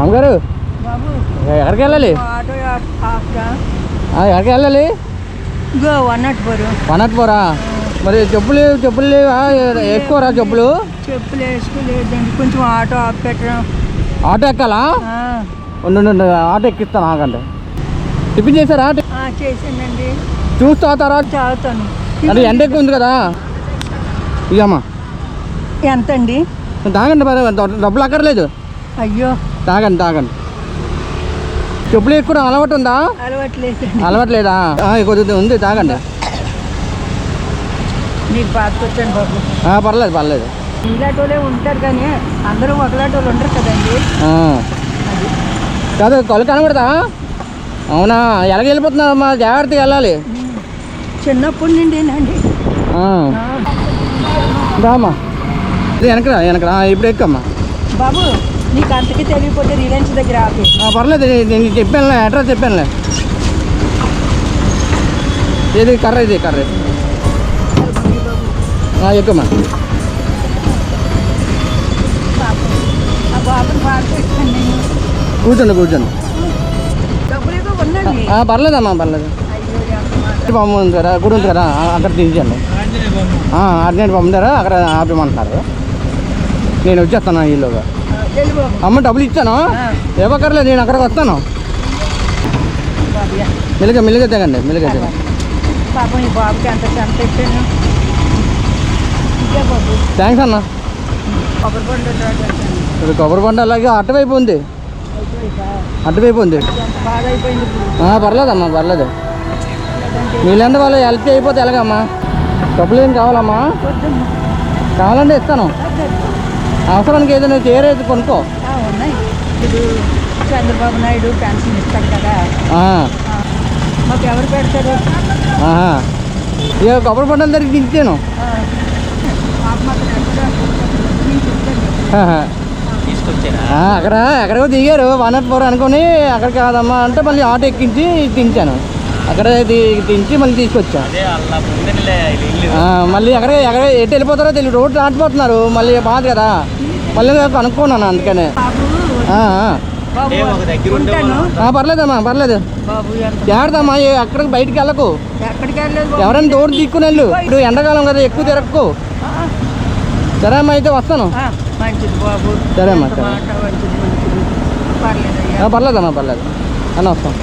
రామగారు బాబు ఎక్కడికి వెళ్ళాలి? ఆటో ఎక్కడికి వెళ్ళాలి? వనట్పురా. మరి చెప్పులు వేసుకోరా? చెప్పులు వేసుకోలేదండి, కొంచెం ఆటో ఆఫ్ పెట్టడం. ఆటో ఎక్కాలా? ఆటో ఎక్కిస్తాను, ఆగండి. టిఫిన్ చేశారా? చేసానండి. చూస్తా తర్వాత తాగుతాను. అంటే ఎండ ఎక్కువ ఉంది కదా. ఇదమ్మా ఎంత అండి? తాగండి, డబ్బులు అక్కర్లేదు. అయ్యో తాగండి. చెప్పులు వేసుకోవడం అలవాటు ఉందా? అలవాట్లేదా? కొద్దిగా ఉంది, తాగండి. నీకు పాసుకొచ్చాను బాబు. పర్లేదు. ఇలాంటి వాళ్ళే ఉంటారు కానీ అందరూ ఒకలాంటి వాళ్ళు ఉండరు కదండి. కాదు, కళ్ళు కనబడతా? అవునా? ఎలాగ వెళ్ళిపోతున్నారమ్మా? జాగ్రత్తగా వెళ్ళాలి. చిన్నప్పటి నుండి అండి. రామ్మా, వెనకరా ఇప్పుడు ఎక్కమ్మా. బాబు నీకు అంతకి తెలియకపోతే రిలయన్స్ దగ్గర ఆపి. పర్లేదు, నేను చెప్పానులే, అడ్రస్ చెప్పానులే. ఇది కర్ర ఎక్కుమ్మా. కూర్చోండి. పర్లేదమ్మా, పర్లేదు. పంపు ఉంది కదా, గుడి ఉంది కదా, అక్కడ దించండి. అర్జెంట్ పంపుతారా? అక్కడ ఆపేమంటున్నారు. నేను వచ్చేస్తాను ఈలోగా. అమ్మ డబ్బులు ఇచ్చాను, ఇవ్వకర్లేదు, నేను అక్కడికి వస్తాను. మెల్లిగా తెగండి. థ్యాంక్స్ అన్న. కొబ్బరి బండ అలాగే అటువైపు ఉంది. పర్లేదమ్మా, పర్లేదు. మీలాంటి వాళ్ళు హెల్ప్ అయిపోతే ఎలాగమ్మా? డబ్బులు ఏం కావాలమ్మా? కావాలంటే ఇస్తాను. అవసరానికి ఏదైనా చేరేది కొనుక్కో. చంద్రబాబు నాయుడు పెన్షన్ ఇస్తాడు కదా, మాకు ఎవరు పెడతారు? ఇక కొబ్బరి బండల దగ్గరికి దించాను. ఎక్కడికో దిగారు, వనట్పురం అనుకుని అక్కడికి కాదమ్మా అంటే మళ్ళీ ఆటో ఎక్కించి దించాను. అక్కడ దించి మళ్ళీ తీసుకొచ్చా. మళ్ళీ ఎక్కడ ఎటు వెళ్ళిపోతారో తెలియదు, రోడ్డు దాటిపోతున్నారు. మళ్ళీ బాధ కదా, మళ్ళీ కనుక్కున్నాను అందుకనే. పర్లేదు. జాగ్రత్తమ్మా, అక్కడికి బయటికి వెళ్ళకు. ఎవరైనా తోడు తీసుకుని వెళ్ళు. ఇప్పుడు ఎండాకాలం కదా, ఎక్కువ తిరగకు. సరే అమ్మా, అయితే వస్తాను. సరే అమ్మా, పర్లేదమ్మా, పర్లేదు అన్న, వస్తాం.